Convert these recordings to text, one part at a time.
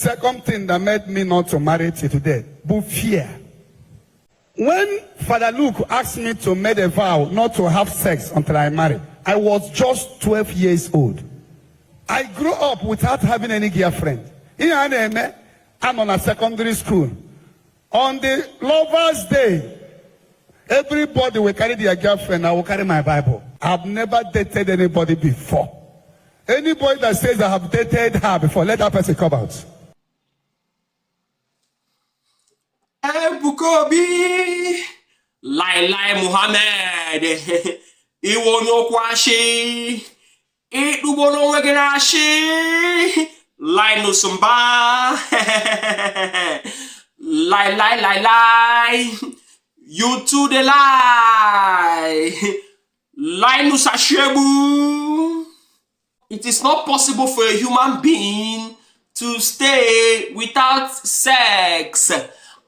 Second thing that made me not to marry till today, but fear. When Father Luke asked me to make a vow not to have sex until I marry, I was just 12 years old. I grew up without having any girlfriend. I'm on a secondary school. On the Lover's Day, everybody will carry their girlfriend. I will carry my Bible. I've never dated anybody before. Anybody that says I have dated her before, let that person come out. Ebuka Lai Mohammed Iwo no kwashi Idubo no wegerashi Lai no sumba Lai You too the lie Lai no sashebu. It is not possible for a human being to stay without sex.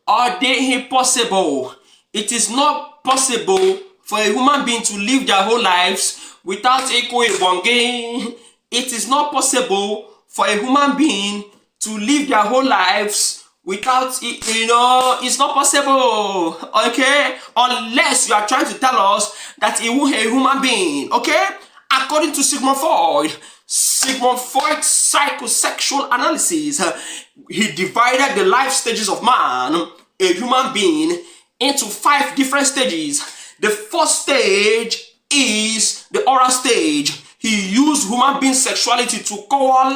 Or they impossible. It is not possible for a human being to live their whole lives without equal bonding. It is not possible for a human being to live their whole lives without, it's not possible, okay? Unless you are trying to tell us that it will a human being, okay? According to Sigmund Freud's psychosexual analysis, he divided the life stages of man, a human being, into 5 different stages. The first stage is the oral stage. He used human being sexuality to call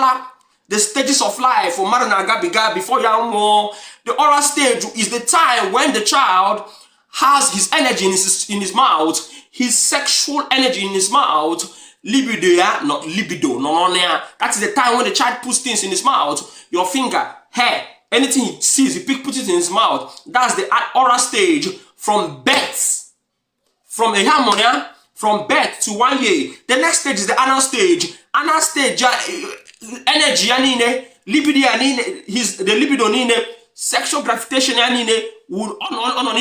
the stages of life for Maranaga Biga before Yamo. The oral stage is the time when the child has his energy in his mouth, his sexual energy in his mouth. Libido, not libido, no. That is the time when the child puts things in his mouth. Your finger, hair, anything he sees, he put it in his mouth. That's the oral stage from birth. From a harmonia, from birth to 1 year. The next stage is the anal stage. Anal stage, energy, libido, the libido, sexual gratification, would on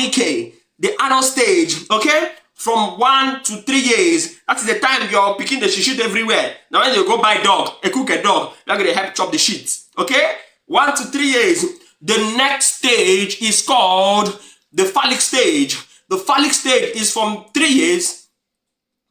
the anal stage, okay? From 1 to 3 years, that is the time you're picking the shit everywhere. Now when you go buy dog, cook a dog, you're going to help chop the shit. Okay? 1 to 3 years. The next stage is called the phallic stage. The phallic stage is from 3 years.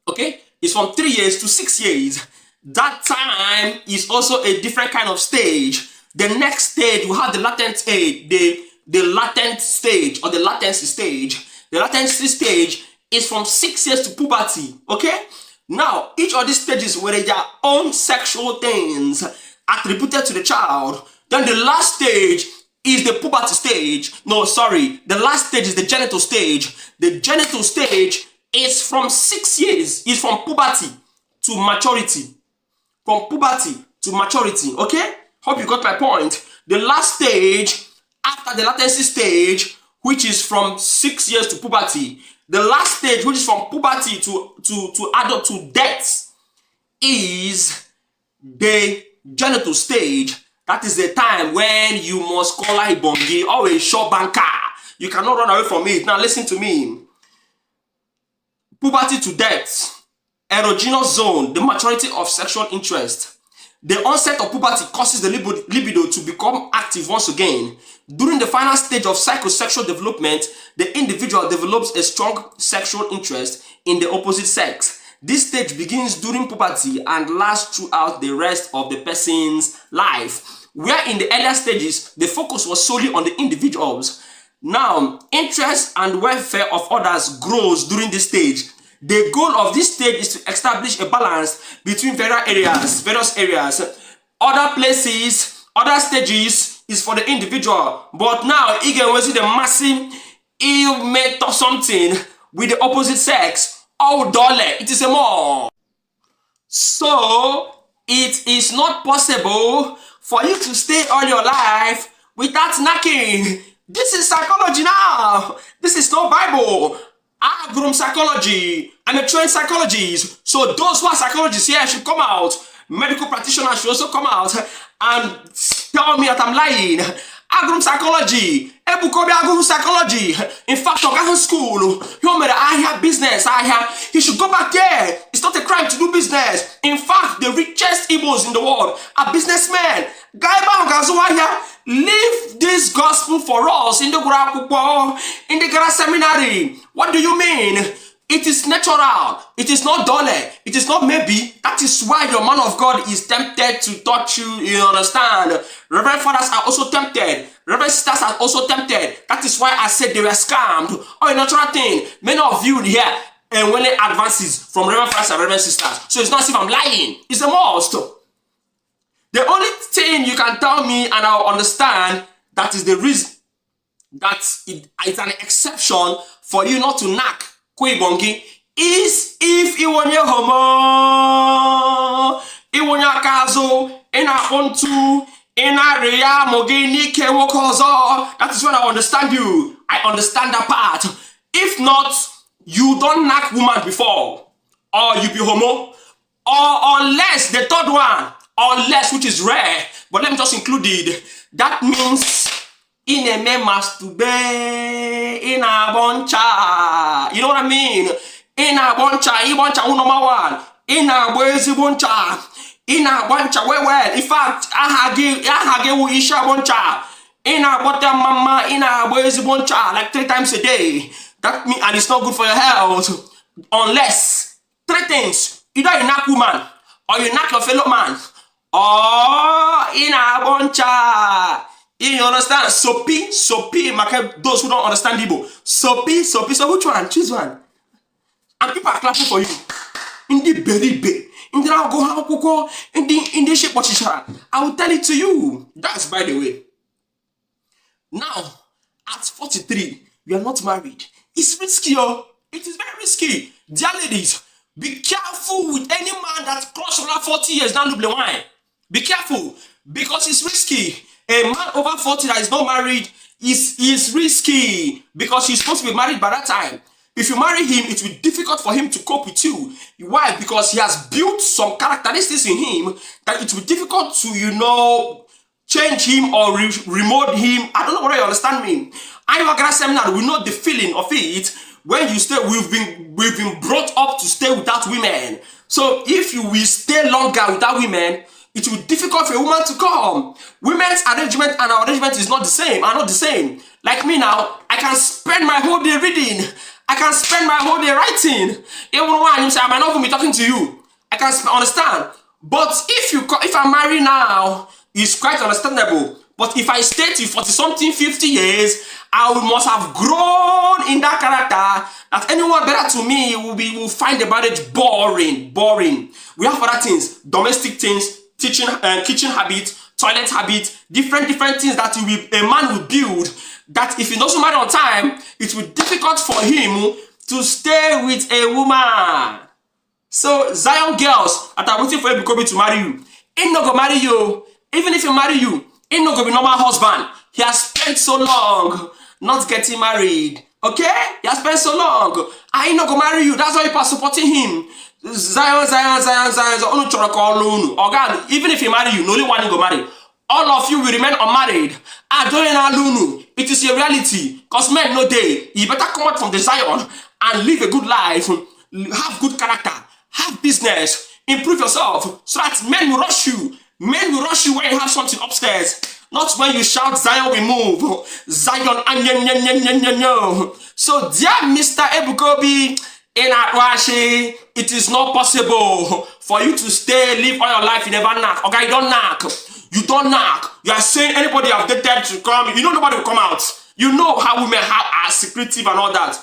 Okay? It's from 3 years to 6 years. That time is also a different kind of stage. The next stage, you have the latent stage, the latent stage or the latency stage. The latency stage is from 6 years to puberty, okay? Now, each of these stages were their own sexual things attributed to the child. Then the last stage is the puberty stage. No, sorry. The last stage is the genital stage. The genital stage is from 6 years. It's from puberty to maturity. From puberty to maturity, okay? Hope you got my point. The last stage, after the latency stage, which is from 6 years to puberty, the last stage, which is from puberty to adult to death, is the genital stage. That is the time when you must call a bongi or a short banker. You cannot run away from it. Now listen to me. Puberty to death, erogenous zone, the maturity of sexual interest. The onset of puberty causes the libido to become active once again. During the final stage of psychosexual development, the individual develops a strong sexual interest in the opposite sex. This stage begins during puberty and lasts throughout the rest of the person's life. Where in the earlier stages, the focus was solely on the individuals. Now, interest and welfare of others grows during this stage. The goal of this stage is to establish a balance between various areas. Other places, other stages is for the individual. But now, you can see the massive ill-mate or something with the opposite sex. Oh, dollar, it is a more. So, it is not possible for you to stay all your life without knacking. This is psychology now. This is not Bible. I grew psychology. I'm a trained psychologist. So those who are psychologists here should come out. Medical practitioners should also come out and tell me that I'm lying. I grew psychology. Ebuka go psychology. In fact, Oga school, he made a business. He should go back there. It's not a crime to do business. In fact, the richest Igbos in the world are businessmen. Leave this gospel for us in the Gra seminary. What do you mean? It is natural. It is not dole. It is not maybe. That is why your man of God is tempted to touch you. You understand? Reverend fathers are also tempted. Reverend sisters are also tempted. That is why I said they were scammed. Oh, a natural thing. Many of you here and when it advances from Reverend fathers and Reverend sisters. So it's not as if I'm lying. It's a must. The only thing you can tell me and I'll understand that is the reason that it's an exception for you not to knock Kwebongi is if you want your homo, you want your kazo, and I want to, and I rea mogini kewokozo. That is when I understand you. I understand that part. If not, you don't knock woman before, or you be homo, or unless the third one, unless which is rare, but let me just include it. That means in a me masturbate in a boncha. You know what I mean? In a boncha, number one. In a boyzi boncha. In a boncha, well. In fact, I have isha boncha. In a bottom mama, in a boyzi boncha, like 3 times a day. That means, and it's not good for your health. Unless 3 things. Either you knock woman, or you knock your fellow man, or in a boncha. You understand? Soapy, those who don't understand Igbo. Soapy, so which one? Choose one. And people are clapping for you. In the beribe, in the go in the shape what I will tell it to you. That's by the way. Now, at 43, you are not married. It's risky, oh. It is very risky. Dear ladies, be careful with any man that crossed over 40 years now. Be careful because it's risky. A man over 40 that is not married is risky because he's supposed to be married by that time. If you marry him, it will be difficult for him to cope with you. Why? Because he has built some characteristics in him that it will be difficult to, change him or remold him. I don't know whether you understand me. I have a seminar. We know the feeling of it when you stay. We've been brought up to stay without women. So if you will stay longer without women, it will be difficult for a woman to come. Women's arrangement and our arrangement is not the same. Are not the same. Like me now, I can spend my whole day reading. I can spend my whole day writing. Even when you say I might not even be talking to you, I can understand. But if I'm married now, it's quite understandable. But if I stay to 40-something, 50 years, I must have grown in that character that anyone better to me will find the marriage boring. We have other things, domestic things, kitchen habits, toilet habits, different things that a man will build that if he doesn't marry on time, it will be difficult for him to stay with a woman. So Zion girls that are waiting for Ebuka to marry you, ain't not gonna marry you. Even if he marry you, ain't not gonna be normal husband. He has spent so long not getting married. Okay? He has spent so long. I ain't not gonna marry you. That's why you are supporting him. Zion. Even if he marry you, no only one go marry. All of you will remain unmarried. It is a reality. Because men no day. You better come out from the Zion and live a good life. Have good character. Have business. Improve yourself. So that men will rush you. Men will rush you when you have something upstairs. Not when you shout Zion we move. Zion. So dear Mr. Ebuka in Atwashi, it is not possible for you to live all your life, you never knock. Okay, you don't knock. You don't knock. You are saying anybody have dated to come, you know nobody will come out. You know how women are secretive and all that.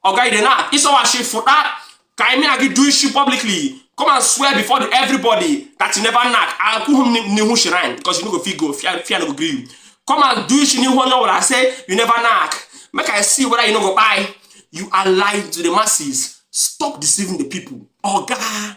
Okay, they knock. It's all shit for that. Can I mean do issue publicly? Come and swear before everybody that you never knock. I'll put him new shrine because you know go go fear no go agree. Come and do issue new one what I say, you never knock. Make I see whether you know go buy. You are lying to the masses. Stop deceiving the people. Oh God.